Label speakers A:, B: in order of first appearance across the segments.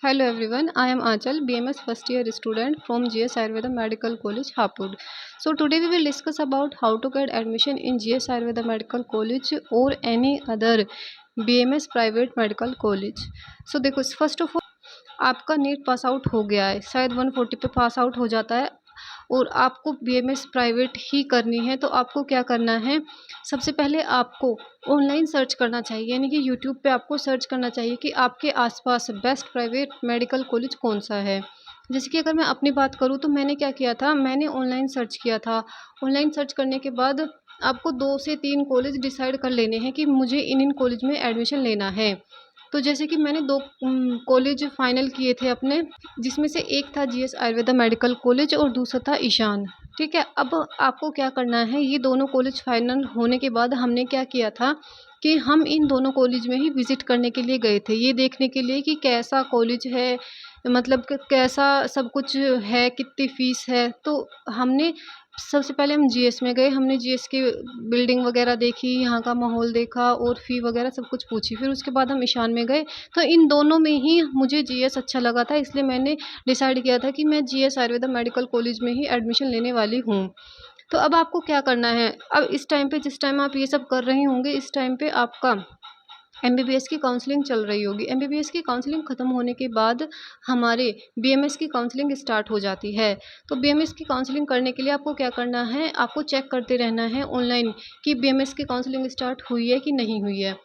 A: Hello everyone, I am Achal, BMS first year student from GS Ayurveda Medical College, Hapur. So today we will discuss about how to get admission in GS Ayurveda Medical College or any other BMS private medical college. So देखो first of all आपका NEET pass out हो गया है, शायद 140 पे pass out हो जाता है और आपको बीएमएस प्राइवेट ही करनी है। तो आपको क्या करना है, सबसे पहले आपको ऑनलाइन सर्च करना चाहिए, यानी कि यूट्यूब पे आपको सर्च करना चाहिए कि आपके आसपास बेस्ट प्राइवेट मेडिकल कॉलेज कौन सा है। जैसे कि अगर मैं अपनी बात करूँ तो मैंने क्या किया था, मैंने ऑनलाइन सर्च किया था। ऑनलाइन सर्च करने के बाद आपको 2 से 3 कॉलेज डिसाइड कर लेने हैं कि मुझे इन कॉलेज में एडमिशन लेना है। तो जैसे कि मैंने 2 कॉलेज फाइनल किए थे अपने, जिसमें से एक था जीएस आयुर्वेदा मेडिकल कॉलेज और दूसरा था ईशान। ठीक है, अब आपको क्या करना है, ये दोनों कॉलेज फाइनल होने के बाद हमने क्या किया था कि हम इन दोनों कॉलेज में ही विज़िट करने के लिए गए थे, ये देखने के लिए कि कैसा कॉलेज है, मतलब कि कैसा सब कुछ है, कितनी फ़ीस है। तो हमने सबसे पहले हम जीएस में गए, हमने जीएस की बिल्डिंग वगैरह देखी, यहाँ का माहौल देखा और फ़ी वगैरह सब कुछ पूछी। फिर उसके बाद हम ईशान में गए, तो इन दोनों में ही मुझे जीएस अच्छा लगा था, इसलिए मैंने डिसाइड किया था कि मैं जीएस आयुर्वेदा मेडिकल कॉलेज में ही एडमिशन लेने वाली हूँ। तो अब आपको क्या करना है, अब इस टाइम पे जिस टाइम आप ये सब कर रही होंगे, इस टाइम पे आपका एमबीबीएस की काउंसलिंग चल रही होगी। एमबीबीएस की काउंसलिंग ख़त्म होने के बाद हमारे बीएमएस की काउंसलिंग स्टार्ट हो जाती है। तो बीएमएस की काउंसलिंग करने के लिए आपको क्या करना है, आपको चेक करते रहना है ऑनलाइन कि बीएमएस की काउंसलिंग स्टार्ट हुई है कि नहीं हुई है।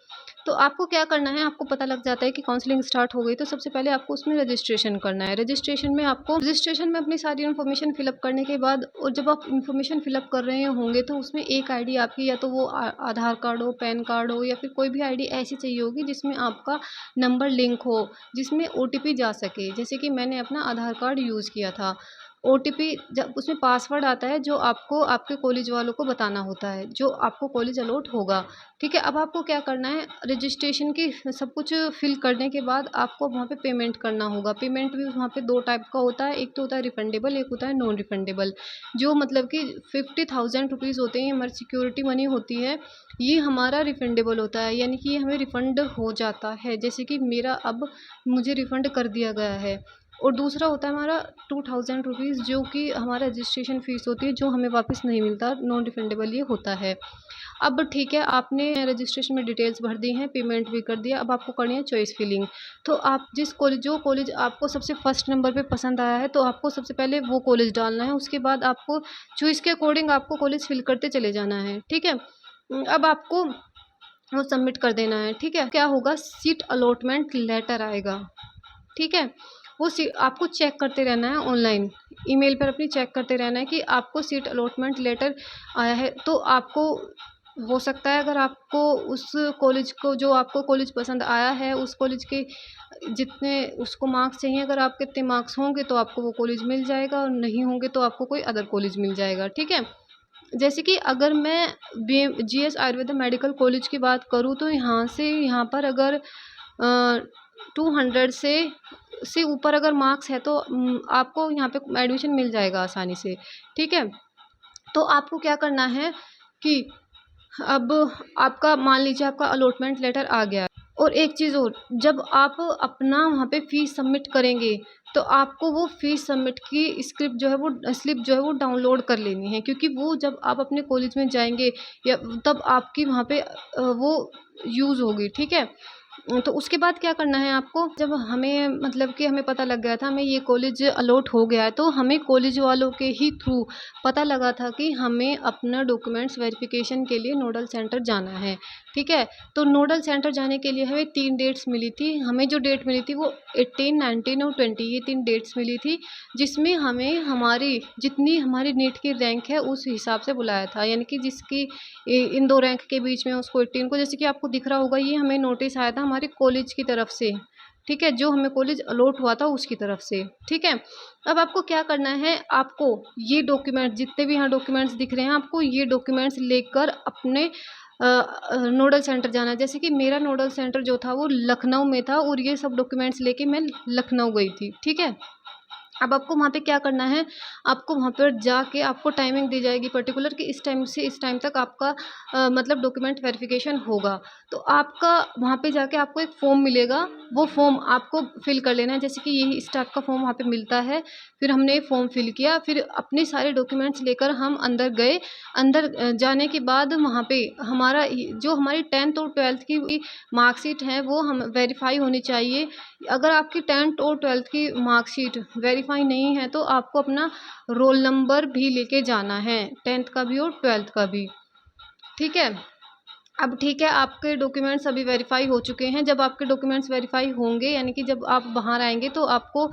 A: तो आपको क्या करना है, आपको पता लग जाता है कि काउंसलिंग स्टार्ट हो गई, तो सबसे पहले आपको उसमें रजिस्ट्रेशन करना है। रजिस्ट्रेशन में अपनी सारी इन्फॉर्मेशन फिलअप करने के बाद, और जब आप इन्फॉर्मेशन फिलअप कर रहे होंगे तो उसमें एक आईडी आपकी, या तो वो आधार कार्ड हो, पैन कार्ड हो, या फिर कोई भी आईडी ऐसी चाहिए होगी जिसमें आपका नंबर लिंक हो, जिसमें ओटीपी जा सके। जैसे कि मैंने अपना आधार कार्ड यूज़ किया था। ओटीपी जब उसमें पासवर्ड आता है जो आपको आपके कॉलेज वालों को बताना होता है, जो आपको कॉलेज अलॉट होगा। ठीक है, अब आपको क्या करना है, रजिस्ट्रेशन की सब कुछ फिल करने के बाद आपको वहाँ पे पेमेंट करना होगा। पेमेंट भी वहाँ पे 2 टाइप का होता है, एक तो होता है रिफंडेबल, एक होता है नॉन रिफंडेबल। जो मतलब कि 50,000 रुपीज़ होते हैं, हमारी सिक्योरिटी मनी होती है, ये हमारा रिफंडेबल होता है, यानी कि ये हमें रिफ़ंड हो जाता है। जैसे कि मेरा अब मुझे रिफ़ंड कर दिया गया है। और दूसरा होता है हमारा 2,000 रुपीज़, जो कि हमारा रजिस्ट्रेशन फ़ीस होती है, जो हमें वापस नहीं मिलता, नॉन रिफंडेबल ये होता है। अब ठीक है, आपने रजिस्ट्रेशन में डिटेल्स भर दी हैं, पेमेंट भी कर दिया, अब आपको करनी है चॉइस फिलिंग। तो आप जो कॉलेज आपको सबसे फर्स्ट नंबर पे पसंद आया है, तो आपको सबसे पहले वो कॉलेज डालना है। उसके बाद आपको चॉइस के अकॉर्डिंग आपको कॉलेज फिल करते चले जाना है। ठीक है? अब आपको वो सबमिट कर देना है। ठीक है? क्या होगा, सीट अलॉटमेंट लेटर आएगा। ठीक है? वो सी आपको चेक करते रहना है ऑनलाइन, ईमेल पर अपनी चेक करते रहना है कि आपको सीट अलॉटमेंट लेटर आया है। तो आपको हो सकता है, अगर आपको उस कॉलेज को, जो आपको कॉलेज पसंद आया है, उस कॉलेज के जितने उसको मार्क्स चाहिए, अगर आपके इतने मार्क्स होंगे तो आपको वो कॉलेज मिल जाएगा, और नहीं होंगे तो आपको कोई अदर कॉलेज मिल जाएगा। ठीक है? जैसे कि अगर मैं जीएस आयुर्वेदा मेडिकल कॉलेज की बात करूँ, तो यहाँ पर अगर 200 से ऊपर अगर मार्क्स है, तो आपको यहाँ पे एडमिशन मिल जाएगा आसानी से। ठीक है? तो आपको क्या करना है कि अब आपका, मान लीजिए आपका अलॉटमेंट लेटर आ गया, और एक चीज़ और, जब आप अपना वहाँ पे फ़ीस सबमिट करेंगे, तो आपको वो फ़ीस सबमिट की स्लिप जो है वो डाउनलोड कर लेनी है, क्योंकि वो जब आप अपने कॉलेज में जाएँगे, या तब आपकी वहाँ पे वो यूज़ होगी। ठीक है? तो उसके बाद क्या करना है आपको, जब हमें मतलब कि हमें पता लग गया था, हमें ये कॉलेज अलॉट हो गया है, तो हमें कॉलेज वालों के ही थ्रू पता लगा था कि हमें अपना डॉक्यूमेंट्स वेरिफिकेशन के लिए नोडल सेंटर जाना है। ठीक है? तो नोडल सेंटर जाने के लिए हमें 3 डेट्स मिली थी। हमें जो डेट मिली थी वो 18, 19 और 20, ये 3 डेट्स मिली थी, जिसमें हमें हमारी जितनी हमारी नीट की रैंक है उस हिसाब से बुलाया था, यानी कि जिसकी इन 2 रैंक के बीच में, उसको 18 को, जैसे कि आपको दिख रहा होगा, ये हमें नोटिस आया था हमारे कॉलेज की तरफ से। ठीक है? जो हमें कॉलेज अलॉट हुआ था उसकी तरफ से। ठीक है? अब आपको क्या करना है, आपको ये डॉक्यूमेंट, जितने भी यहाँ डॉक्यूमेंट्स दिख रहे हैं, आपको ये डॉक्यूमेंट्स लेकर अपने नोडल सेंटर जाना है। जैसे कि मेरा नोडल सेंटर जो था वो लखनऊ में था, और ये सब डॉक्यूमेंट्स लेके मैं लखनऊ गई थी। ठीक है? अब आपको वहाँ पे क्या करना है, आपको वहाँ पर जाके आपको टाइमिंग दी जाएगी पर्टिकुलर कि इस टाइम से इस टाइम तक आपका मतलब डॉक्यूमेंट वेरिफिकेशन होगा। तो आपका वहाँ पे जाके आपको एक फॉर्म मिलेगा, वो फॉर्म आपको फिल कर लेना है। जैसे कि यही इस टाइप का फॉर्म वहाँ पे मिलता है। फिर हमने ये फॉर्म फिल किया, फिर अपने सारे डॉक्यूमेंट्स लेकर हम अंदर गए। अंदर जाने के बाद वहाँ पे हमारा जो हमारी 10th और 12th की मार्कशीट है वो हम वेरीफाई होनी चाहिए। अगर आपकी 10th और 12th की मार्कशीट वेरीफाई नहीं है तो आपको अपना रोल नंबर भी लेके जाना है, 10th का भी और 12th का भी। ठीक है। अब ठीक है, आपके डॉक्यूमेंट्स अभी वेरीफाई हो चुके हैं। जब आपके डॉक्यूमेंट्स वेरीफाई होंगे यानी कि जब आप बाहर आएंगे तो आपको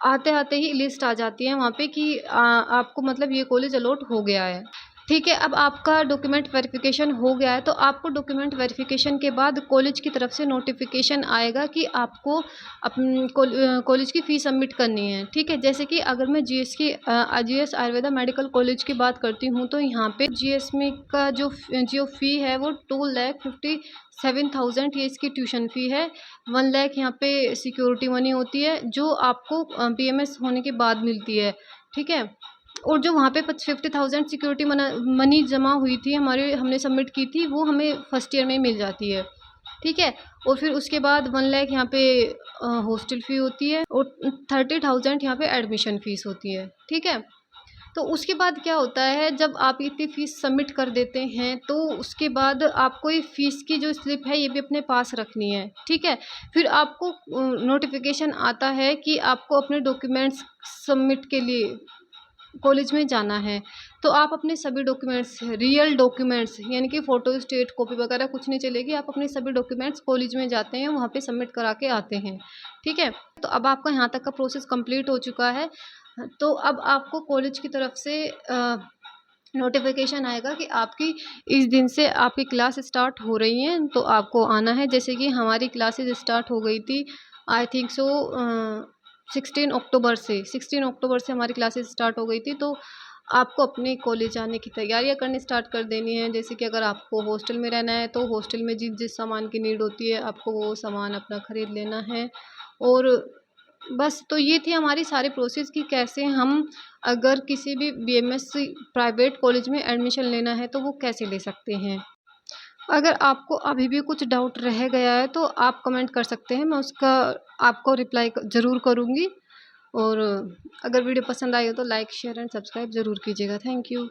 A: आते आते ही लिस्ट आ जाती है वहाँ पे कि आपको मतलब ये कॉलेज अलॉट हो गया है। ठीक है, अब आपका डॉक्यूमेंट वेरिफिकेशन हो गया है तो आपको डॉक्यूमेंट वेरिफिकेशन के बाद कॉलेज की तरफ से नोटिफिकेशन आएगा कि आपको कॉलेज की फ़ीस सबमिट करनी है। ठीक है, जैसे कि अगर मैं जीएस आयुर्वेदा मेडिकल कॉलेज की बात करती हूँ तो यहाँ पे जीएस में का जो फ़ी है वो 2,57,000 ये इसकी ट्यूशन फ़ी है। 1 लाख यहाँ पे सिक्योरिटी मनी होती है जो आपको बीएमएस होने के बाद मिलती है। ठीक है, और जो वहाँ पे 50,000 सिक्योरिटी मनी जमा हुई थी हमारे, हमने सबमिट की थी, वो हमें फर्स्ट ईयर में मिल जाती है। ठीक है, और फिर उसके बाद 1 लाख यहाँ पे हॉस्टल फ़ी होती है और 30,000 यहाँ पे एडमिशन फ़ीस होती है। ठीक है, तो उसके बाद क्या होता है, जब आप इतनी फ़ीस सबमिट कर देते हैं तो उसके बाद आपको ये फ़ीस की जो स्लिप है ये भी अपने पास रखनी है। ठीक है, फिर आपको नोटिफिकेशन आता है कि आपको अपने डॉक्यूमेंट्स सबमिट के लिए कॉलेज में जाना है। तो आप अपने सभी डॉक्यूमेंट्स, रियल डॉक्यूमेंट्स यानी कि फ़ोटो स्टेट कॉपी वगैरह कुछ नहीं चलेगी, आप अपने सभी डॉक्यूमेंट्स कॉलेज में जाते हैं, वहाँ पे सबमिट करा के आते हैं। ठीक है, तो अब आपका यहाँ तक का प्रोसेस कंप्लीट हो चुका है। तो अब आपको कॉलेज की तरफ से नोटिफिकेशन आएगा कि आपकी इस दिन से आपकी क्लास स्टार्ट हो रही हैं, तो आपको आना है। जैसे कि हमारी क्लासेस स्टार्ट हो गई थी, आई थिंक सो 16 अक्टूबर से हमारी क्लासेस स्टार्ट हो गई थी। तो आपको अपने कॉलेज आने की तैयारियां करनी स्टार्ट कर देनी है। जैसे कि अगर आपको हॉस्टल में रहना है तो हॉस्टल में जिस जिस सामान की नीड होती है आपको वो सामान अपना ख़रीद लेना है। और बस, तो ये थी हमारी सारी प्रोसेस कि कैसे हम अगर किसी भी बीएमएस प्राइवेट कॉलेज में एडमिशन लेना है तो वो कैसे ले सकते हैं। अगर आपको अभी भी कुछ डाउट रह गया है तो आप कमेंट कर सकते हैं, मैं उसका आपको रिप्लाई ज़रूर करूँगी। और अगर वीडियो पसंद आई हो तो लाइक शेयर एंड सब्सक्राइब ज़रूर कीजिएगा। Thank you.